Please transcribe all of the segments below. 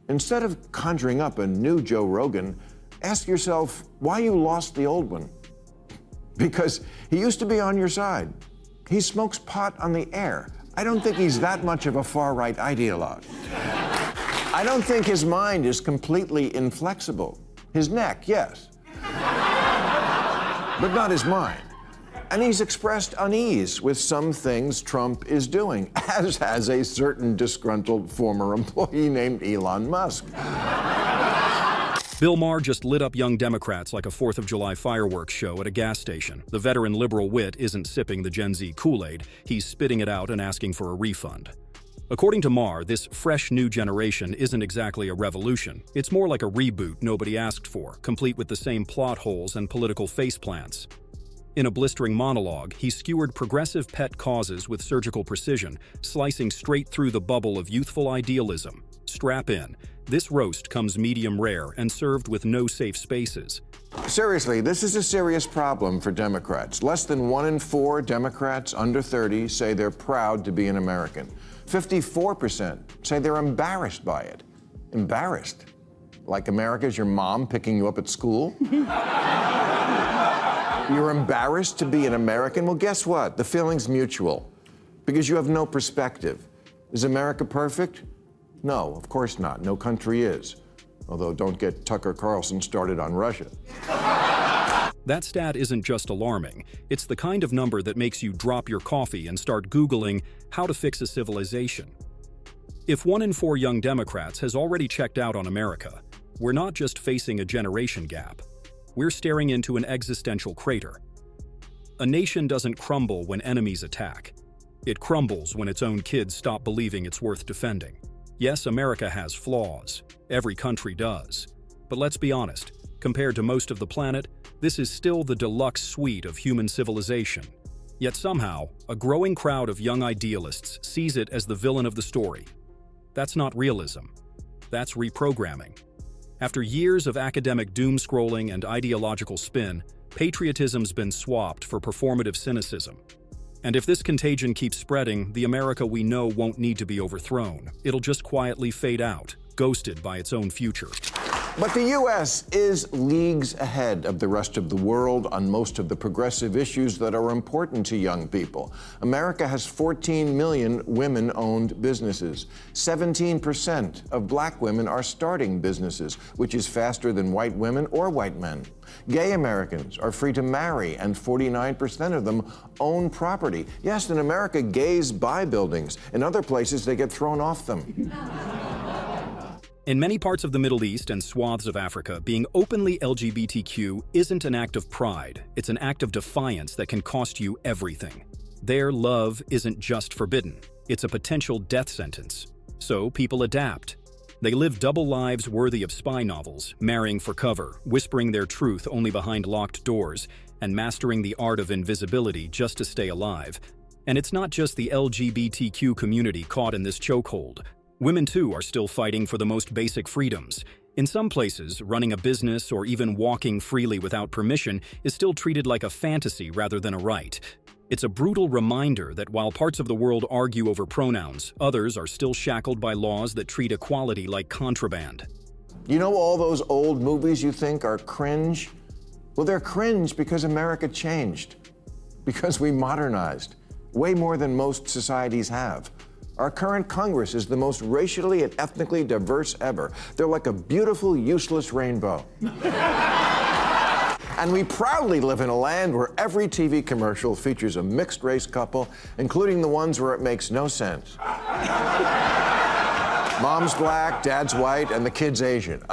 Instead of conjuring up a new Joe Rogan, ask yourself why you lost the old one. Because he used to be on your side. He smokes pot on the air. I don't think he's that much of a far-right ideologue. I don't think his mind is completely inflexible. His neck, yes. But not his mind. And he's expressed unease with some things Trump is doing, as has a certain disgruntled former employee named Elon Musk. Bill Maher just lit up young Democrats like a 4th of July fireworks show at a gas station. The veteran liberal wit isn't sipping the Gen Z Kool-Aid, he's spitting it out and asking for a refund. According to Maher, this fresh new generation isn't exactly a revolution. It's more like a reboot nobody asked for, complete with the same plot holes and political faceplants. In a blistering monologue, he skewered progressive pet causes with surgical precision, slicing straight through the bubble of youthful idealism. Strap in. This roast comes medium rare and served with no safe spaces. Seriously, this is a serious problem for Democrats. Less than 1 in 4 Democrats under 30 say they're proud to be an American. 54% say they're embarrassed by it. Embarrassed? Like America's your mom picking you up at school? You're embarrassed to be an American? Well, guess what? The feeling's mutual, because you have no perspective. Is America perfect? No, of course not. No country is. Although don't get Tucker Carlson started on Russia. That stat isn't just alarming. It's the kind of number that makes you drop your coffee and start Googling how to fix a civilization. If 1 in 4 young Democrats has already checked out on America, we're not just facing a generation gap. We're staring into an existential crater. A nation doesn't crumble when enemies attack. It crumbles when its own kids stop believing it's worth defending. Yes, America has flaws. Every country does. But let's be honest, compared to most of the planet, this is still the deluxe suite of human civilization. Yet somehow, a growing crowd of young idealists sees it as the villain of the story. That's not realism. That's reprogramming. After years of academic doom-scrolling and ideological spin, patriotism's been swapped for performative cynicism. And if this contagion keeps spreading, the America we know won't need to be overthrown. It'll just quietly fade out, ghosted by its own future. But the U.S. is leagues ahead of the rest of the world on most of the progressive issues that are important to young people. America has 14 million women-owned businesses. 17% of black women are starting businesses, which is faster than white women or white men. Gay Americans are free to marry, and 49% of them own property. Yes, in America, gays buy buildings. In other places, they get thrown off them. In many parts of the Middle East and swaths of Africa, being openly LGBTQ isn't an act of pride, it's an act of defiance that can cost you everything. Their love isn't just forbidden, it's a potential death sentence. So people adapt. They live double lives worthy of spy novels, marrying for cover, whispering their truth only behind locked doors, and mastering the art of invisibility just to stay alive. And it's not just the LGBTQ community caught in this chokehold. Women, too, are still fighting for the most basic freedoms. In some places, running a business or even walking freely without permission is still treated like a fantasy rather than a right. It's a brutal reminder that while parts of the world argue over pronouns, others are still shackled by laws that treat equality like contraband. You know all those old movies you think are cringe? Well, they're cringe because America changed, because we modernized, way more than most societies have. Our current Congress is the most racially and ethnically diverse ever. They're like a beautiful, useless rainbow. And we proudly live in a land where every TV commercial features a mixed-race couple, including the ones where it makes no sense. Mom's black, dad's white, and the kid's Asian.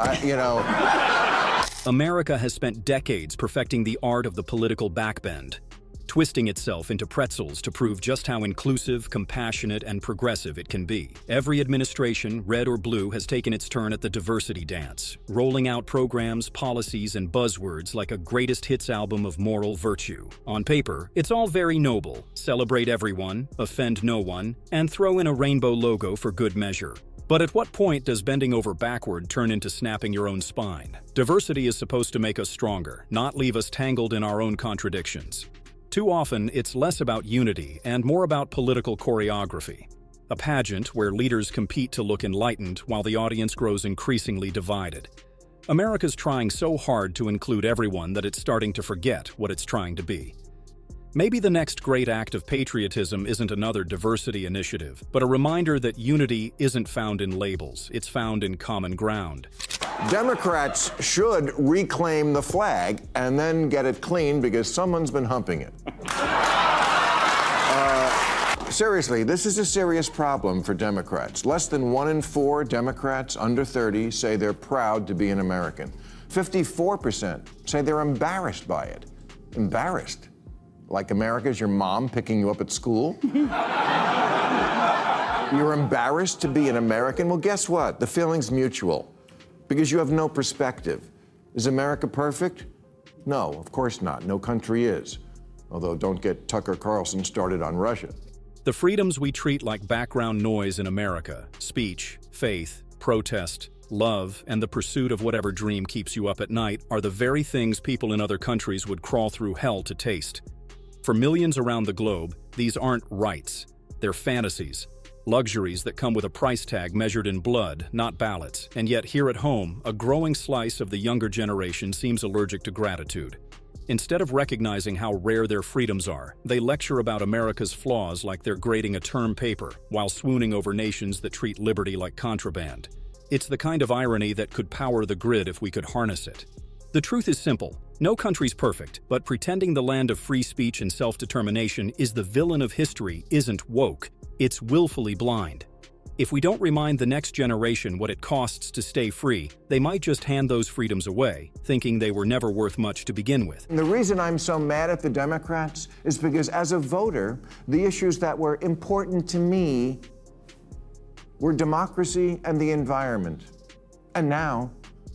America has spent decades perfecting the art of the political backbend, twisting itself into pretzels to prove just how inclusive, compassionate, and progressive it can be. Every administration, red or blue, has taken its turn at the diversity dance, rolling out programs, policies, and buzzwords like a greatest hits album of moral virtue. On paper, it's all very noble: celebrate everyone, offend no one, and throw in a rainbow logo for good measure. But at what point does bending over backward turn into snapping your own spine? Diversity is supposed to make us stronger, not leave us tangled in our own contradictions. Too often, it's less about unity and more about political choreography. a pageant where leaders compete to look enlightened while the audience grows increasingly divided. America's trying so hard to include everyone that it's starting to forget what it's trying to be. Maybe the next great act of patriotism isn't another diversity initiative, but a reminder that unity isn't found in labels, it's found in common ground. Democrats should reclaim the flag and then get it clean because someone's been humping it. Seriously, this is a serious problem for Democrats. Less than 1 in 4 Democrats under 30 say they're proud to be an American. 54% say they're embarrassed by it. Embarrassed? Like America's your mom picking you up at school? You're embarrassed to be an American? Well, guess what? The feeling's mutual, because you have no perspective. Is America perfect? No, of course not. No country is. Although don't get Tucker Carlson started on Russia. The freedoms we treat like background noise in America, speech, faith, protest, love, and the pursuit of whatever dream keeps you up at night, are the very things people in other countries would crawl through hell to taste. For millions around the globe, these aren't rights. They're fantasies, luxuries that come with a price tag measured in blood, not ballots. And yet here at home, a growing slice of the younger generation seems allergic to gratitude. Instead of recognizing how rare their freedoms are, they lecture about America's flaws like they're grading a term paper, while swooning over nations that treat liberty like contraband. It's the kind of irony that could power the grid if we could harness it. The truth is simple. No country's perfect, but pretending the land of free speech and self-determination is the villain of history isn't woke. It's willfully blind. If we don't remind the next generation what it costs to stay free, they might just hand those freedoms away, thinking they were never worth much to begin with. And the reason I'm so mad at the Democrats is because as a voter, the issues that were important to me were democracy and the environment. And now,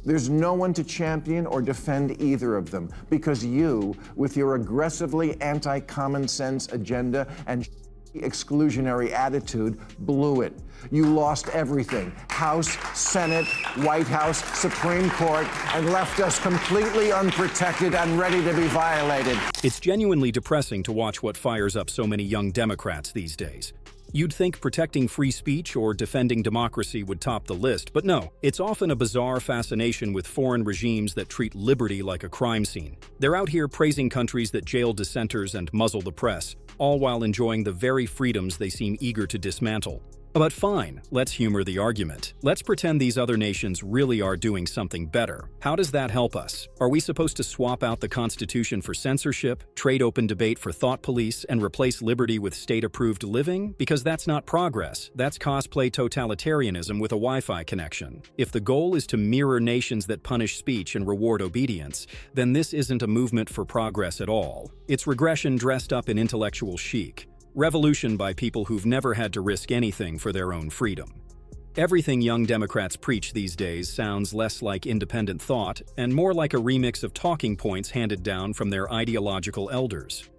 there's no one to champion or defend either of them because you, with your aggressively anti-common sense agenda and exclusionary attitude, blew it. You lost everything. House, Senate, White House, Supreme Court, and left us completely unprotected and ready to be violated. It's genuinely depressing to watch what fires up so many young Democrats these days. You'd think protecting free speech or defending democracy would top the list, but no. It's often a bizarre fascination with foreign regimes that treat liberty like a crime scene. They're out here praising countries that jail dissenters and muzzle the press, all while enjoying the very freedoms they seem eager to dismantle. But fine, let's humor the argument. Let's pretend these other nations really are doing something better. How does that help us? Are we supposed to swap out the Constitution for censorship, trade open debate for thought police, and replace liberty with state-approved living? Because that's not progress. That's cosplay totalitarianism with a Wi-Fi connection. If the goal is to mirror nations that punish speech and reward obedience, then this isn't a movement for progress at all. It's regression dressed up in intellectual chic. Revolution by people who've never had to risk anything for their own freedom. Everything young Democrats preach these days sounds less like independent thought and more like a remix of talking points handed down from their ideological elders.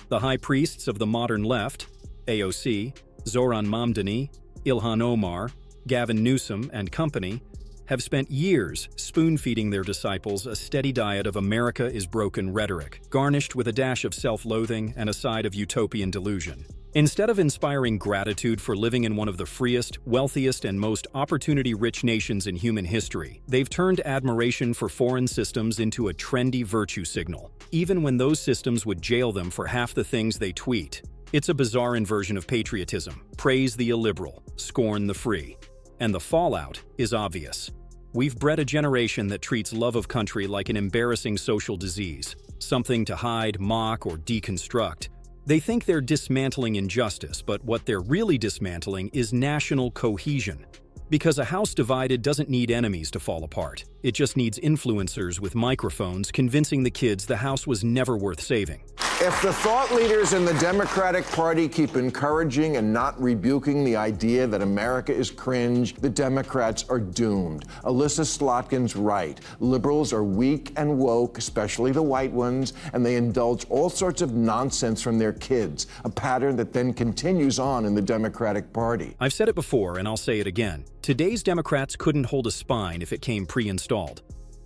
The high priests of the modern left, AOC, Zoran Mamdani, Ilhan Omar, Gavin Newsom, and company, have spent years spoon-feeding their disciples a steady diet of America is broken rhetoric, garnished with a dash of self-loathing and a side of utopian delusion. Instead of inspiring gratitude for living in one of the freest, wealthiest, and most opportunity-rich nations in human history, they've turned admiration for foreign systems into a trendy virtue signal, even when those systems would jail them for half the things they tweet. It's a bizarre inversion of patriotism. Praise the illiberal, scorn the free. And the fallout is obvious. We've bred a generation that treats love of country like an embarrassing social disease, something to hide, mock, or deconstruct. They think they're dismantling injustice, but what they're really dismantling is national cohesion. Because a house divided doesn't need enemies to fall apart. It just needs influencers with microphones convincing the kids the house was never worth saving. If the thought leaders in the Democratic Party keep encouraging and not rebuking the idea that America is cringe, the Democrats are doomed. Alyssa Slotkin's right. Liberals are weak and woke, especially the white ones, and they indulge all sorts of nonsense from their kids, a pattern that then continues on in the Democratic Party. I've said it before, and I'll say it again. Today's Democrats couldn't hold a spine if it came pre-installed.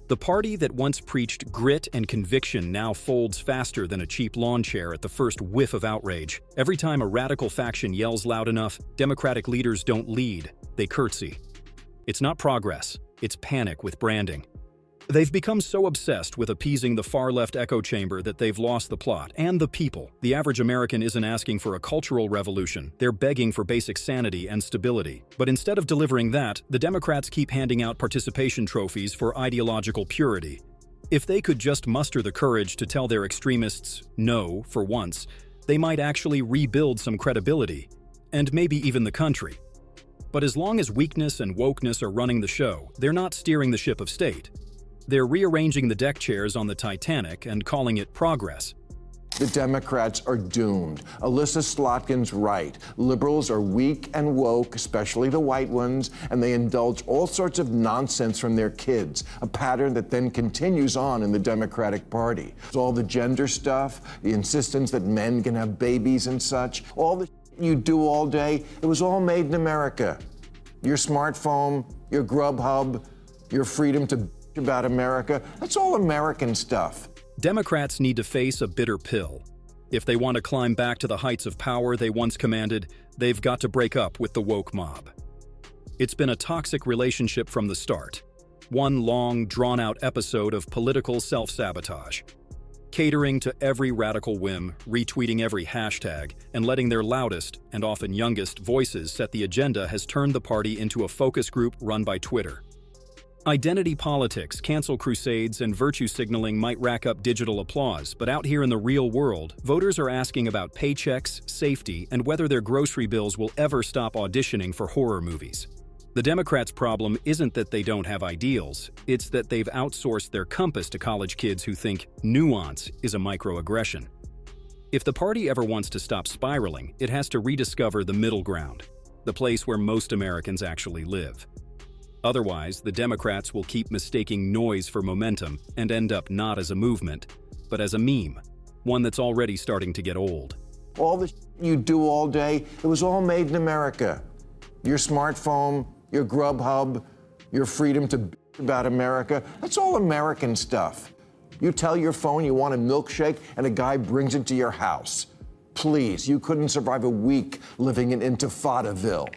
The party that once preached grit and conviction now folds faster than a cheap lawn chair at the first whiff of outrage. Every time a radical faction yells loud enough, Democratic leaders don't lead, they curtsy. It's not progress, it's panic with branding. They've become so obsessed with appeasing the far-left echo chamber that they've lost the plot and the people. The average American isn't asking for a cultural revolution, they're begging for basic sanity and stability. But instead of delivering that, the Democrats keep handing out participation trophies for ideological purity. If they could just muster the courage to tell their extremists no for once, they might actually rebuild some credibility, and maybe even the country. But as long as weakness and wokeness are running the show, they're not steering the ship of state. They're rearranging the deck chairs on the Titanic and calling it progress. The Democrats are doomed. Alyssa Slotkin's right. Liberals are weak and woke, especially the white ones, and they indulge all sorts of nonsense from their kids, a pattern that then continues on in the Democratic Party. All the gender stuff, the insistence that men can have babies and such, all the you do all day, it was all made in America. Your smartphone, your Grubhub, your freedom to about America, that's all American stuff. Democrats need to face a bitter pill. If they want to climb back to the heights of power they once commanded, they've got to break up with the woke mob. It's been a toxic relationship from the start. One long, drawn-out episode of political self-sabotage. Catering to every radical whim, retweeting every hashtag, and letting their loudest, and often youngest, voices set the agenda has turned the party into a focus group run by Twitter. Identity politics, cancel crusades, and virtue signaling might rack up digital applause, but out here in the real world, voters are asking about paychecks, safety, and whether their grocery bills will ever stop auditioning for horror movies. The Democrats' problem isn't that they don't have ideals, it's that they've outsourced their compass to college kids who think nuance is a microaggression. If the party ever wants to stop spiraling, it has to rediscover the middle ground, the place where most Americans actually live. Otherwise, the Democrats will keep mistaking noise for momentum and end up not as a movement, but as a meme, one that's already starting to get old. All the you do all day, it was all made in America. Your smartphone, your Grubhub, your freedom to about America, that's all American stuff. You tell your phone you want a milkshake and a guy brings it to your house. Please, you couldn't survive a week living in Intifadaville.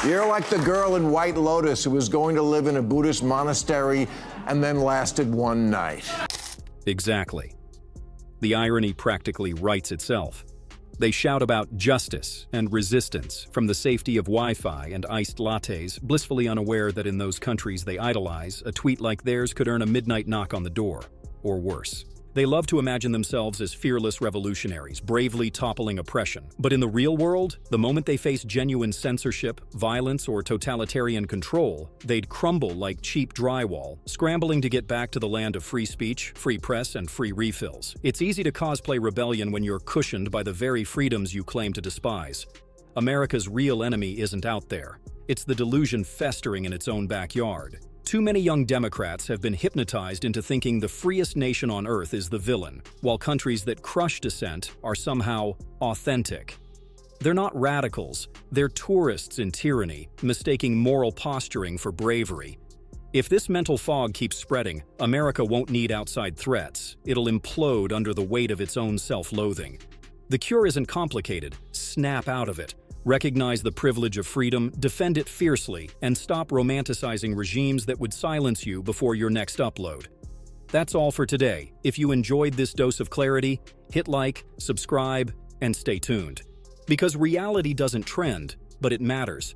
You're like the girl in White Lotus who was going to live in a Buddhist monastery and then lasted one night. Exactly. The irony practically writes itself. They shout about justice and resistance from the safety of Wi-Fi and iced lattes, blissfully unaware that in those countries they idolize, a tweet like theirs could earn a midnight knock on the door, or worse. They love to imagine themselves as fearless revolutionaries, bravely toppling oppression. But in the real world, the moment they face genuine censorship, violence, or totalitarian control, they'd crumble like cheap drywall, scrambling to get back to the land of free speech, free press, and free refills. It's easy to cosplay rebellion when you're cushioned by the very freedoms you claim to despise. America's real enemy isn't out there. It's the delusion festering in its own backyard. Too many young Democrats have been hypnotized into thinking the freest nation on earth is the villain, while countries that crush dissent are somehow authentic. They're not radicals, they're tourists in tyranny, mistaking moral posturing for bravery. If this mental fog keeps spreading, America won't need outside threats. It'll implode under the weight of its own self-loathing. The cure isn't complicated. Snap out of it. Recognize the privilege of freedom, defend it fiercely, and stop romanticizing regimes that would silence you before your next upload. That's all for today. If you enjoyed this dose of clarity, hit like, subscribe, and stay tuned. Because reality doesn't trend, but it matters.